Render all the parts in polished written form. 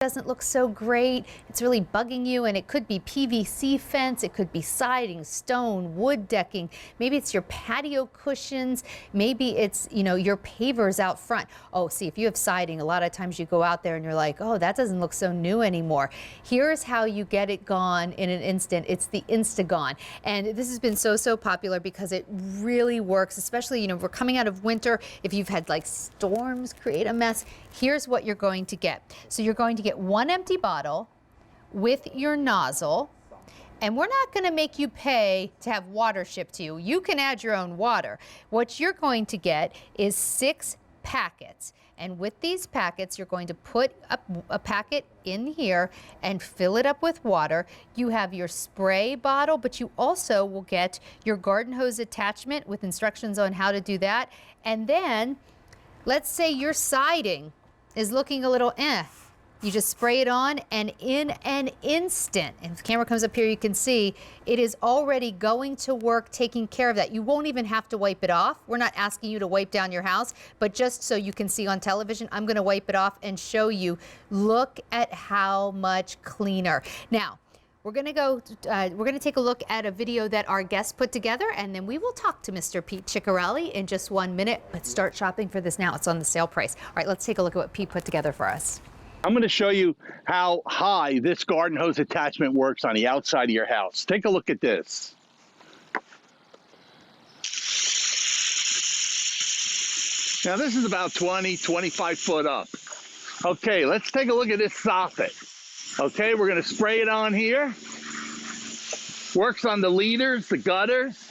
doesn't look so great, it's really bugging you, and it could be PVC fence, it could be siding, stone, wood decking, maybe it's your patio cushions, maybe it's, your pavers out front. Oh, see, if you have siding, a lot of times you go out there and you're like, oh, that doesn't look so new anymore. Here's how you get it gone in an instant. It's the InstaGone, and this has been so popular because it really works, especially, we're coming out of winter. If you've had like storms create a mess, here's what you're going to get. So you're going to get one empty bottle with your nozzle, and we're not going to make you pay to have water shipped to you. You can add your own water. What you're going to get is 6 packets. And with these packets, you're going to put a packet in here and fill it up with water. You have your spray bottle, but you also will get your garden hose attachment with instructions on how to do that. And then, let's say your siding is looking a little You just spray it on, and in an instant, and if the camera comes up here, you can see it is already going to work taking care of that. You won't even have to wipe it off. We're not asking you to wipe down your house, but just so you can see on television, I'm going to wipe it off and show you. Look at how much cleaner. Now, we're going to take a look at a video that our guests put together, and then we will talk to Mr. Pete Ciccarelli in just 1 minute. But start shopping for this now. It's on the sale price. All right, let's take a look at what Pete put together for us. I'm going to show you how high this garden hose attachment works on the outside of your house. Take a look at this. Now, this is about 25 foot up. Okay, let's take a look at this soffit. Okay, we're going to spray it on here. Works on the leaders, the gutters.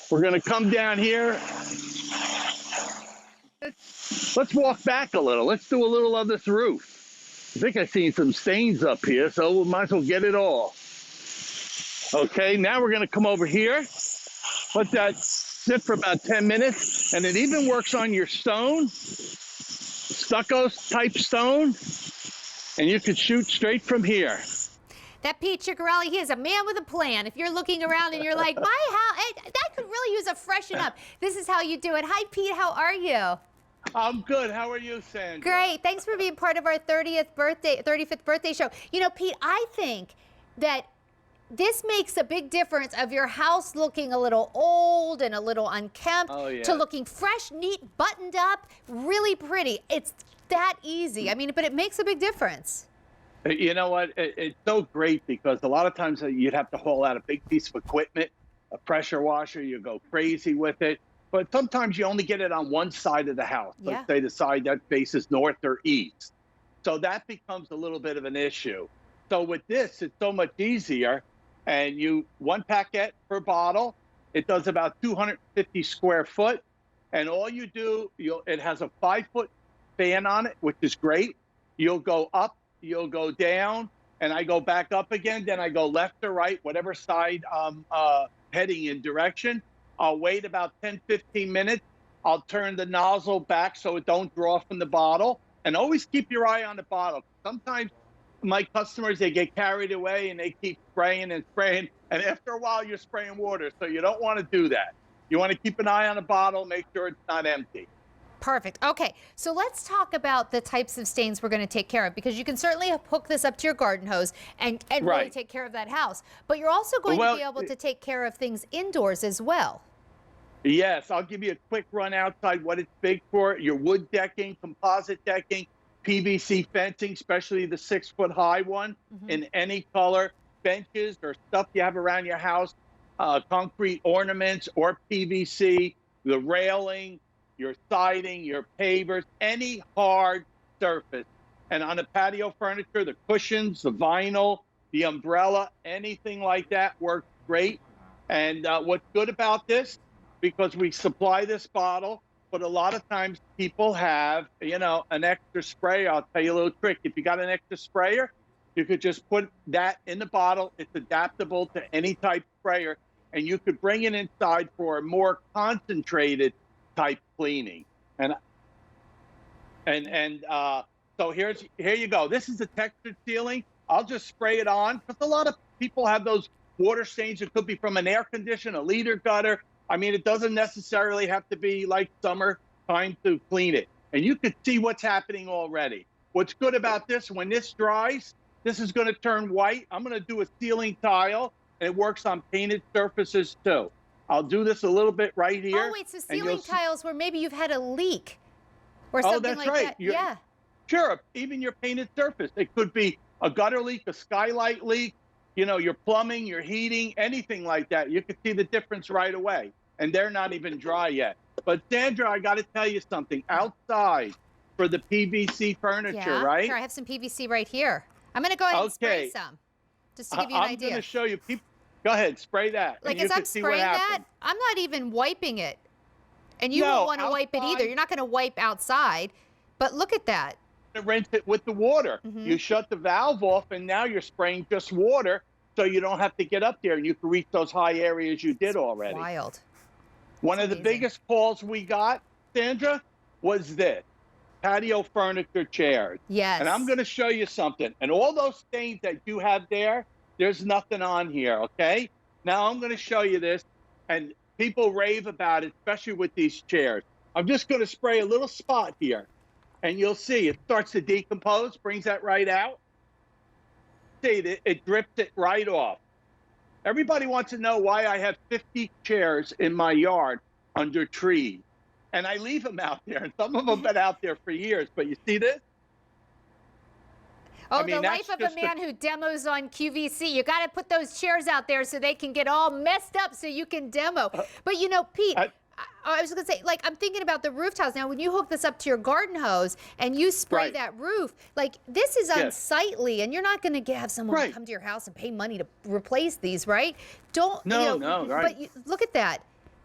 We're going to come down here. Let's walk back a little. Let's do a little of this roof. I think I've seen some stains up here, so we might as well get it all. Okay, now we're going to come over here. Let that sit for about 10 minutes. And it even works on your stone, stucco type stone. And you can shoot straight from here. That Pete Ciccarelli, he is a man with a plan. If you're looking around and you're like, my house, that could really use a freshen up. This is how you do it. Hi, Pete, how are you? I'm good. How are you, Sandra? Great. Thanks for being part of our 35th birthday show. Pete, I think that this makes a big difference of your house looking a little old and a little unkempt to looking fresh, neat, buttoned up, really pretty. It's that easy. I mean, but it makes a big difference. You know what? It's so great because a lot of times you'd have to haul out a big piece of equipment, a pressure washer, you go crazy with it. But sometimes you only get it on one side of the house. Yeah. Let's say the side that faces north or east. So that becomes a little bit of an issue. So with this, it's so much easier. And one packet per bottle, it does about 250 square foot. And all you do, it has a 5-foot fan on it, which is great. You'll go up, you'll go down, and I go back up again. Then I go left or right, whatever side I'm heading in direction. I'll wait about 10-15 minutes. I'll turn the nozzle back so it don't draw from the bottle. And always keep your eye on the bottle. Sometimes my customers, they get carried away and they keep spraying and spraying. And after a while, you're spraying water. So you don't want to do that. You want to keep an eye on the bottle, make sure it's not empty. Perfect. Okay, so let's talk about the types of stains we're going to take care of, because you can certainly hook this up to your garden hose and really take care of that house. But you're also going to be able to take care of things indoors as well. Yes, I'll give you a quick run outside what it's big for. Your wood decking, composite decking, PVC fencing, especially the 6-foot high one in any color, benches or stuff you have around your house, concrete ornaments or PVC, the railing, your siding, your pavers, any hard surface. And on the patio furniture, the cushions, the vinyl, the umbrella, anything like that works great. And what's good about this, because we supply this bottle, but a lot of times people have, an extra sprayer. I'll tell you a little trick. If you got an extra sprayer, you could just put that in the bottle. It's adaptable to any type sprayer, and you could bring it inside for a more concentrated type cleaning. And so here you go. This is a textured ceiling. I'll just spray it on because a lot of people have those water stains. It could be from an air conditioner, a leader gutter. I mean, it doesn't necessarily have to be like summer time to clean it. And you can see what's happening already. What's good about this, when this dries, this is going to turn white. I'm going to do a ceiling tile, and it works on painted surfaces too. I'll do this a little bit right here. Oh, wait, so ceiling tiles where maybe you've had a leak or Oh, something that's like right. that. Yeah. Sure, even your painted surface. It could be a gutter leak, a skylight leak, you know, your plumbing, your heating, anything like that. You could see the difference right away. And they're not even dry yet. But Sandra, I got to tell you something. Outside for the PVC furniture, right? Sure, I have some PVC right here. I'm going to go ahead and spray some, just to give you an idea. I'm going to show you. Go ahead, spray that. Like, as I'm spraying that, I'm not even wiping it. And you won't want to wipe it either. You're not going to wipe outside. But look at that. Rinse it with the water. You shut the valve off, and now you're spraying just water, so you don't have to get up there, and you can reach those high areas you did already. Wild. One of the biggest calls we got, Sandra, was this: patio furniture chairs. Yes. And I'm going to show you something. And all those stains that you have there, there's nothing on here, okay? Now I'm going to show you this, and people rave about it, especially with these chairs. I'm just going to spray a little spot here, and you'll see it starts to decompose, brings that right out. See, it drips it right off. Everybody wants to know why I have 50 chairs in my yard under trees. And I leave them out there, and some of them have been out there for years. But you see this? Oh, the life of a man who demos on QVC. You got to put those chairs out there so they can get all messed up so you can demo. But, you know, Pete, I was going to say, like, I'm thinking about the roof tiles. Now, when you hook this up to your garden hose and you spray that roof, like, this is unsightly, and you're not going to have someone come to your house and pay money to replace these, right? No, But look at that.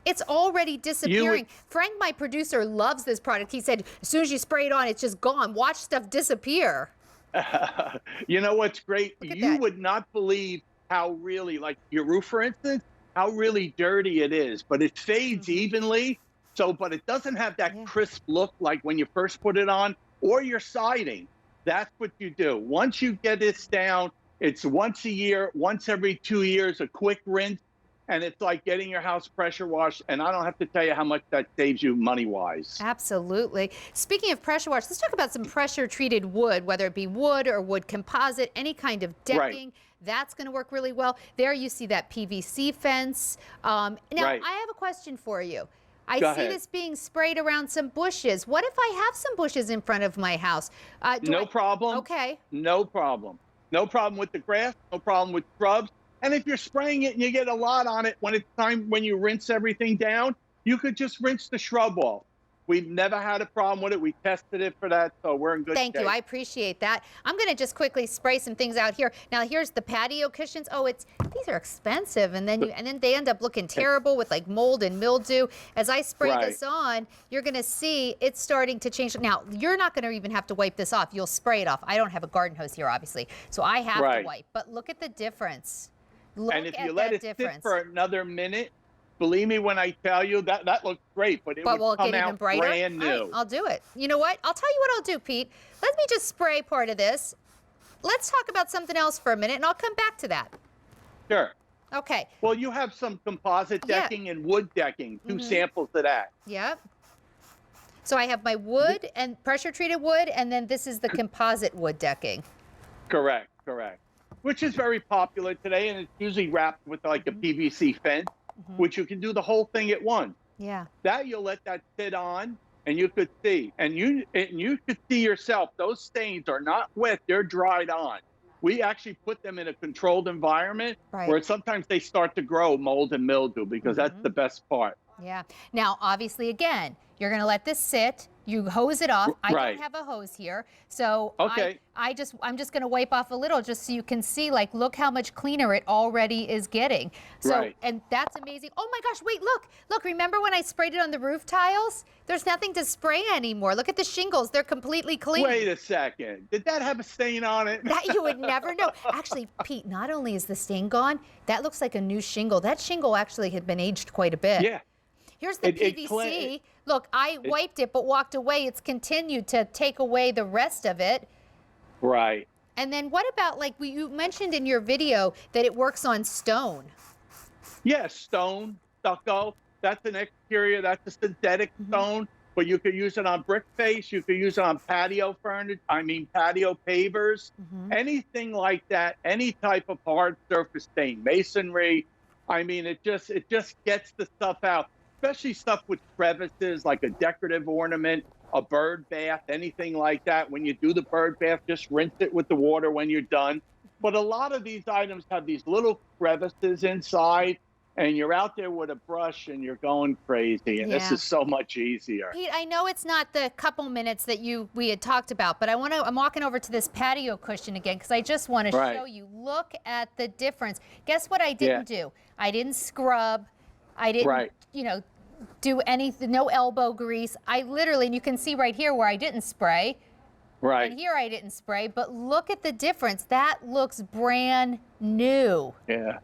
It's already disappearing. Frank, my producer, loves this product. He said, as soon as you spray it on, it's just gone. Watch stuff disappear. You know what's great? You would not believe how really, like your roof, for instance, how really dirty it is, but it fades evenly. So, but it doesn't have that crisp look like when you first put it on, or your siding. That's what you do. Once you get this down, it's once a year, once every 2 years, a quick rinse. And it's like getting your house pressure washed. And I don't have to tell you how much that saves you money-wise. Absolutely. Speaking of pressure wash, let's talk about some pressure-treated wood, whether it be wood or wood composite, any kind of decking. That's going to work really well. There you see that PVC fence. Now, I have a question for you. I see this being sprayed around some bushes. What if I have some bushes in front of my house? No problem. Okay. No problem. No problem with the grass. No problem with shrubs. And if you're spraying it and you get a lot on it, when it's time, when you rinse everything down, you could just rinse the shrub off. We've never had a problem with it. We tested it for that, so we're in good shape. Thank you. I appreciate that. I'm going to just quickly spray some things out here. Now, here's the patio cushions. Oh, these are expensive, and then they end up looking terrible with like mold and mildew. As I spray this on, you're going to see it's starting to change. Now, you're not going to even have to wipe this off. You'll spray it off. I don't have a garden hose here, obviously, so I have to wipe. But look at the difference. And if you let it sit for another minute, believe me when I tell you that looks great, but it will come out brand new. Right, I'll do it. You know what? I'll tell you what I'll do, Pete. Let me just spray part of this. Let's talk about something else for a minute, and I'll come back to that. Sure. Okay. Well, you have some composite decking and wood decking, two samples of that. Yep. So I have my wood and pressure-treated wood, and then this is the composite wood decking. Correct, correct. Which is very popular today, and it's usually wrapped with like a PVC fence, which you can do the whole thing at once. Yeah. That you'll let that sit on, and you could see, and you could see yourself. Those stains are not wet; they're dried on. We actually put them in a controlled environment where sometimes they start to grow mold and mildew because that's the best part. Yeah. Now, obviously, again, you're going to let this sit. You hose it off. I don't have a hose here, so I'm just going to wipe off a little just so you can see, like, look how much cleaner it already is getting. So, and that's amazing. Oh my gosh, wait, look, remember when I sprayed it on the roof tiles? There's nothing to spray anymore. Look at the shingles. They're completely clean. Wait a second. Did that have a stain on it? That you would never know. Actually, Pete, not only is the stain gone, that looks like a new shingle. That shingle actually had been aged quite a bit. Yeah. Here's the PVC. Look, I wiped it but walked away. It's continued to take away the rest of it. Right. And then what about, like, you mentioned in your video that it works on stone. Yeah, stone, stucco. That's an exterior. That's a synthetic stone. but you could use it on brick face. You could use it on patio furniture. I mean, patio pavers, anything like that. Any type of hard surface stain, masonry. I mean, it just gets the stuff out, especially stuff with crevices, like a decorative ornament, a bird bath, anything like that. When you do the bird bath, just rinse it with the water when you're done. But a lot of these items have these little crevices inside, and you're out there with a brush and you're going crazy, and this is so much easier. Pete, I know it's not the couple minutes that we had talked about, but I'm walking over to this patio cushion again because I just want to show you. Look at the difference. Guess what I didn't do? I didn't scrub. I didn't, you know, do anything, no elbow grease. I literally, and you can see right here where I didn't spray. And here I didn't spray, but look at the difference. That looks brand new. Yeah.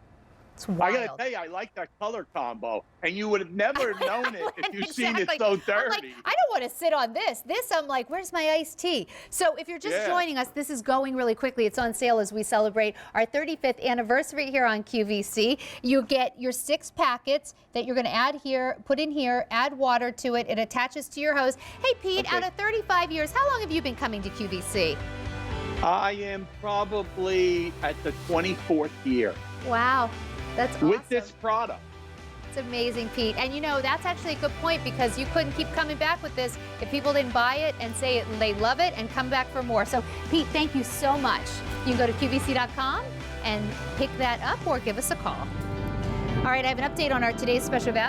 It's wild. I gotta tell you, I like that color combo, and you would have never known it if you've seen it so dirty. I'm like, I don't want to sit on this. I'm like, where's my iced tea? So if you're just joining us, this is going really quickly. It's on sale as we celebrate our 35th anniversary here on QVC. You get your 6 packets that you're going to add here, put in here, add water to it. It attaches to your hose. Hey, Pete, out of 35 years, how long have you been coming to QVC? I am probably at the 24th year. Wow. That's awesome. With this product. It's amazing, Pete. And you know, that's actually a good point because you couldn't keep coming back with this if people didn't buy it and say they love it and come back for more. So, Pete, thank you so much. You can go to QVC.com and pick that up or give us a call. All right, I have an update on our today's special value.